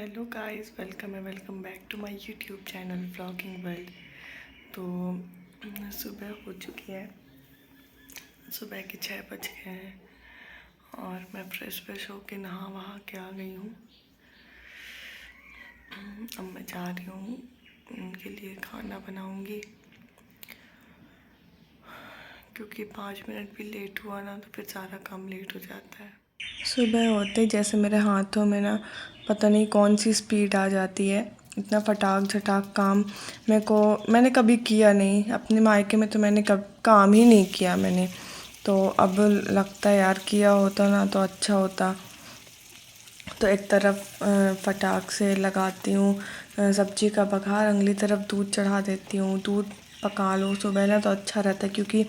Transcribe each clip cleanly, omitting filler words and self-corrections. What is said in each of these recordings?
Hello guys, welcome back to my YouTube channel vlogging world. तो सुबह हो चुकी है, सुबह के 6 बज गए हैं और मैं फ्रेश होके नहा वहा के आ गई हूँ। अब मैं जा रही हूँ, उनके लिए खाना बनाऊँगी, क्योंकि 5 मिनट भी लेट हुआ ना तो फिर सारा काम लेट हो जाता है। सुबह होते जैसे मेरे हाथों में ना पता नहीं कौन सी स्पीड आ जाती है। इतना फटाक झटाक काम मैंने कभी किया नहीं अपने मायके में, तो मैंने कब काम ही नहीं किया मैंने। तो अब लगता है यार किया होता ना तो अच्छा होता। तो एक तरफ फटाक से लगाती हूँ सब्जी का बघार, अगली तरफ दूध चढ़ा देती हूँ। दूध पका लो सुबह ना तो अच्छा रहता है, क्योंकि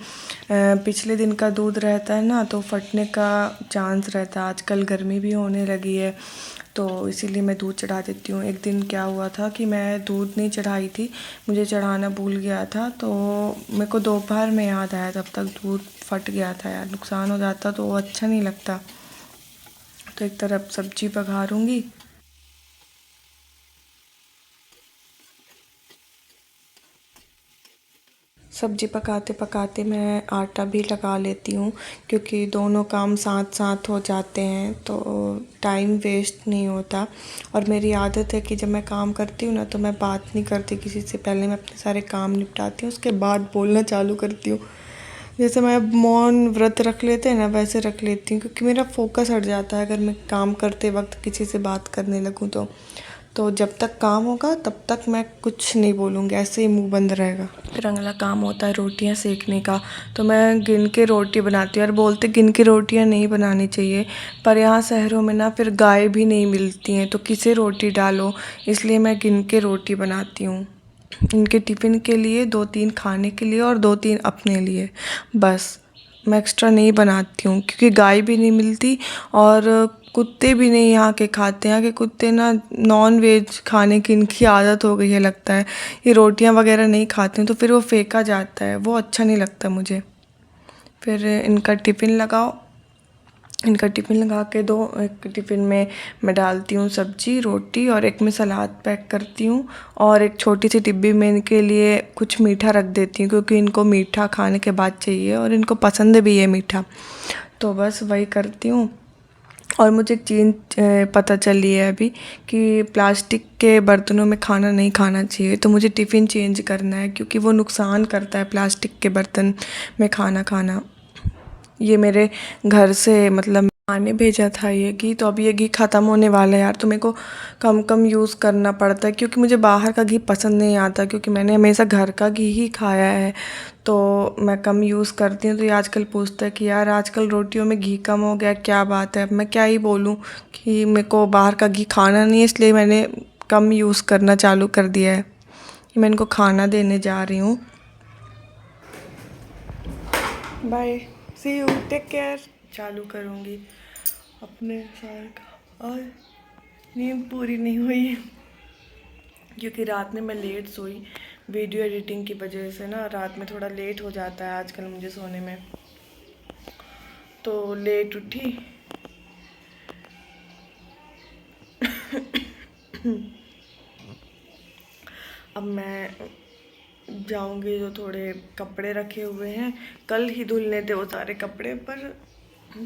पिछले दिन का दूध रहता है ना तो फटने का चांस रहता है। आजकल गर्मी भी होने लगी है तो इसीलिए मैं दूध चढ़ा देती हूँ। एक दिन क्या हुआ था कि मैं दूध नहीं चढ़ाई थी, मुझे चढ़ाना भूल गया था, तो मेरे को दोपहर में याद आया, तब तक दूध फट गया था। यार नुकसान हो जाता तो वो अच्छा नहीं लगता। तो एक तरफ सब्जी पकारूंगी, सब्जी पकाते पकाते मैं आटा भी लगा लेती हूँ, क्योंकि दोनों काम साथ साथ हो जाते हैं तो टाइम वेस्ट नहीं होता। और मेरी आदत है कि जब मैं काम करती हूँ ना तो मैं बात नहीं करती किसी से, पहले मैं अपने सारे काम निपटाती हूँ, उसके बाद बोलना चालू करती हूँ। जैसे मैं मौन व्रत रख लेते हैं ना वैसे रख लेती हूँ, क्योंकि मेरा फोकस हट जाता है अगर मैं काम करते वक्त किसी से बात करने लगूँ तो जब तक काम होगा तब तक मैं कुछ नहीं बोलूँगी, ऐसे ही मुंह बंद रहेगा। फिर अगला काम होता है रोटियां सेकने का। तो मैं गिन के रोटी बनाती हूँ। और बोलते गिन के रोटियां नहीं बनानी चाहिए, पर यहाँ शहरों में ना फिर गाय भी नहीं मिलती हैं तो किसे रोटी डालो, इसलिए मैं गिन के रोटी बनाती हूँ। इनके टिफ़िन के लिए 2-3 खाने के लिए और 2-3 अपने लिए, बस। मैं एक्स्ट्रा नहीं बनाती हूँ, क्योंकि गाय भी नहीं मिलती और कुत्ते भी नहीं यहाँ के खाते हैं। यहाँ के कुत्ते ना नॉन वेज खाने की इनकी आदत हो गई है लगता है। ये रोटियां वगैरह नहीं खाते हैं तो फिर वो फेंका जाता है, वो अच्छा नहीं लगता मुझे। फिर इनका टिफ़िन लगाओ, इनका टिफ़िन लगा के दो। एक टिफ़िन में मैं डालती हूँ सब्जी रोटी और एक में सलाद पैक करती हूँ, और एक छोटी सी डिब्बी में इनके लिए कुछ मीठा रख देती हूँ, क्योंकि इनको मीठा खाने के बाद चाहिए और इनको पसंद भी है मीठा। तो बस वही करती हूँ। और मुझे एक चीज़ पता चली है अभी कि प्लास्टिक के बर्तनों में खाना नहीं खाना चाहिए, तो मुझे टिफ़िन चेंज करना है, क्योंकि वो नुकसान करता है प्लास्टिक के बर्तन में खाना खाना। ये मेरे घर से मतलब आने भेजा था ये घी, तो अब ये घी ख़त्म होने वाला है यार, तो मेरे को कम कम यूज़ करना पड़ता है, क्योंकि मुझे बाहर का घी पसंद नहीं आता, क्योंकि मैंने हमेशा घर का घी ही खाया है। तो मैं कम यूज़ करती हूँ। तो ये आजकल पूछता है कि यार आजकल रोटियों में घी कम हो गया, क्या बात है। अब मैं क्या ही बोलूँ कि मेरे को बाहर का घी खाना नहीं है, इसलिए मैंने कम यूज़ करना चालू कर दिया है। मैं इनको खाना देने जा रही हूँ। Bye, see you, take care. चालू करूँगी अपने सारे का। और नींद पूरी नहीं हुई, क्योंकि रात में मैं लेट सोई। वीडियो एडिटिंग की वजह से ना रात में थोड़ा लेट हो जाता है आजकल मुझे सोने में, तो लेट उठी। अब मैं जाऊंगी, जो थोड़े कपड़े रखे हुए हैं कल ही धुलने थे वो सारे कपड़े, पर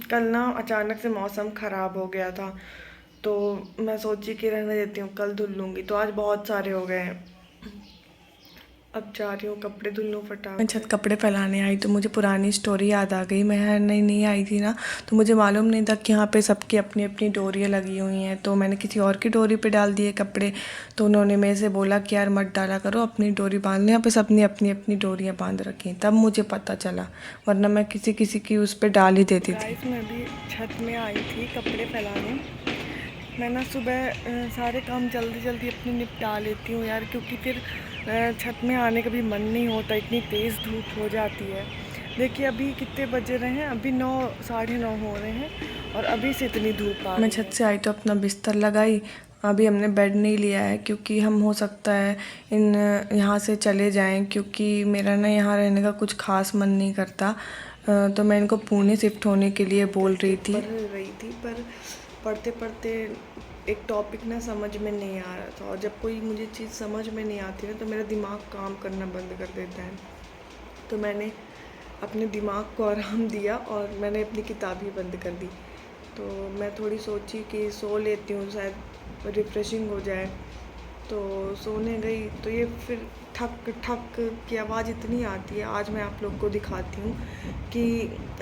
कल ना अचानक से मौसम ख़राब हो गया था, तो मैं सोची कि रहने देती हूँ, कल धुल लूँगी। तो आज बहुत सारे हो गए हैं। अब जा रही हूँ कपड़े धुल लूँ फटाक। मैं छत कपड़े फैलाने आई तो मुझे पुरानी स्टोरी याद आ गई। मैं नहीं आई थी ना, तो मुझे मालूम नहीं था कि यहाँ पे सबकी अपनी अपनी डोरियाँ लगी हुई हैं। तो मैंने किसी और की डोरी पे डाल दिए कपड़े, तो उन्होंने मेरे से बोला कि यार मत डाला करो, अपनी डोरी बांध लो। यहाँ पे सबने अपनी अपनी डोरियाँ बांध रखी हैं, तब मुझे पता चला, वरना मैं किसी किसी की उस पर डाल ही देती थी। मैं भी छत में आई थी कपड़े फैलाने। मैं ना सुबह सारे काम जल्दी जल्दी अपने निपटा लेती हूँ यार, क्योंकि फिर छत में आने का भी मन नहीं होता, इतनी तेज़ धूप हो जाती है। देखिए अभी कितने बजे रहे हैं, अभी 9 साढ़े 9 हो रहे हैं और अभी से इतनी धूप आ रही है। मैं छत से आई तो अपना बिस्तर लगाई। अभी हमने बेड नहीं लिया है, क्योंकि हम हो सकता है यहाँ से चले जाएं, क्योंकि मेरा ना यहाँ रहने का कुछ खास मन नहीं करता। तो मैं इनको पुणे शिफ्ट होने के लिए बोल रही थी, पर पढ़ते पढ़ते एक टॉपिक ना समझ में नहीं आ रहा था, और जब कोई मुझे चीज़ समझ में नहीं आती ना तो मेरा दिमाग काम करना बंद कर देता है। तो मैंने अपने दिमाग को आराम दिया और मैंने अपनी किताब ही बंद कर दी। तो मैं थोड़ी सोची कि सो लेती हूँ, शायद रिफ़्रेशिंग हो जाए। तो सोने गई तो ये फिर ठक ठक की आवाज़ इतनी आती है। आज मैं आप लोग को दिखाती हूँ कि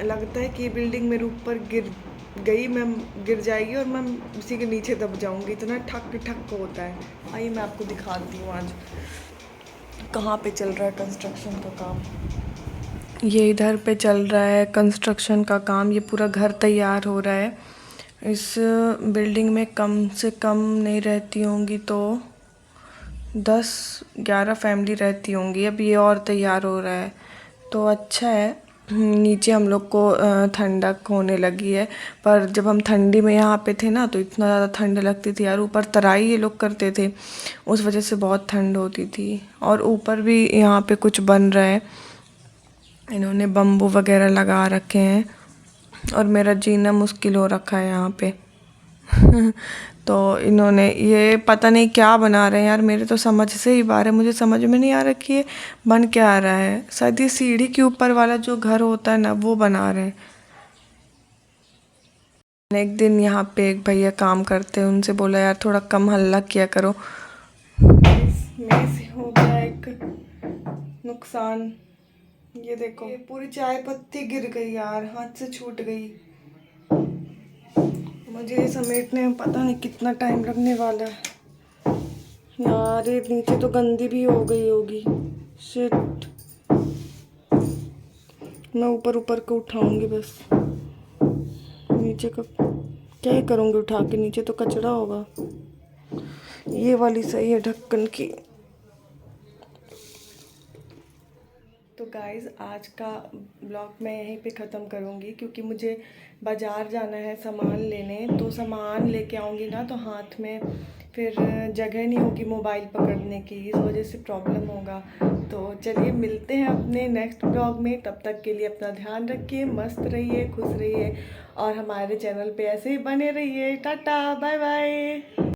लगता है कि बिल्डिंग मेरे ऊपर गिर जाएगी और मैं उसी के नीचे दब जाऊँगी, इतना ठक ठक होता है। आइए मैं आपको दिखाती हूँ आज कहाँ पे चल रहा है कंस्ट्रक्शन का काम। ये इधर पे चल रहा है कंस्ट्रक्शन का काम, ये पूरा घर तैयार हो रहा है। इस बिल्डिंग में कम से कम नहीं रहती होंगी तो 10-11 फैमिली रहती होंगी। अब ये और तैयार हो रहा है तो अच्छा है। नीचे हम लोग को ठंडक होने लगी है, पर जब हम ठंडी में यहाँ पे थे ना तो इतना ज़्यादा ठंड लगती थी यार। ऊपर तराई ये लोग करते थे, उस वजह से बहुत ठंड होती थी। और ऊपर भी यहाँ पे कुछ बन रहा है, इन्होंने बम्बू वगैरह लगा रखे हैं और मेरा जीना मुश्किल हो रखा है यहाँ पे। तो इन्होंने ये पता नहीं क्या बना रहे हैं यार, मेरे तो समझ से ही बाहर है। मुझे समझ में नहीं आ रहा कि ये बन क्या आ रहा है। शायद ये सीढ़ी के ऊपर वाला जो घर होता है ना वो बना रहे हैं। एक दिन यहाँ पे एक भैया काम करते हैं, उनसे बोला यार थोड़ा कम हल्ला किया करो। मेरे से हो गया एक नुकसान, ये देखो ये पूरी चाय पत्ती गिर गई यार, हाथ से छूट गई। मुझे ये समेटने में पता नहीं कितना टाइम लगने वाला है यार। ये नीचे तो गंदी भी हो गई होगी। शिट, मैं ऊपर ऊपर को उठाऊंगी बस, नीचे का क्या ही करूँगी उठा के, नीचे तो कचरा होगा। ये वाली सही है ढक्कन की। तो गाइज़ आज का ब्लॉग मैं यहीं पे ख़त्म करूँगी, क्योंकि मुझे बाज़ार जाना है सामान लेने। तो सामान लेके आऊँगी ना तो हाथ में फिर जगह नहीं होगी मोबाइल पकड़ने की, इस वजह से प्रॉब्लम होगा। तो चलिए मिलते हैं अपने नेक्स्ट ब्लॉग में। तब तक के लिए अपना ध्यान रखिए, मस्त रहिए, खुश रहिए और हमारे चैनल पे ऐसे ही बने रहिए। Tata bye bye.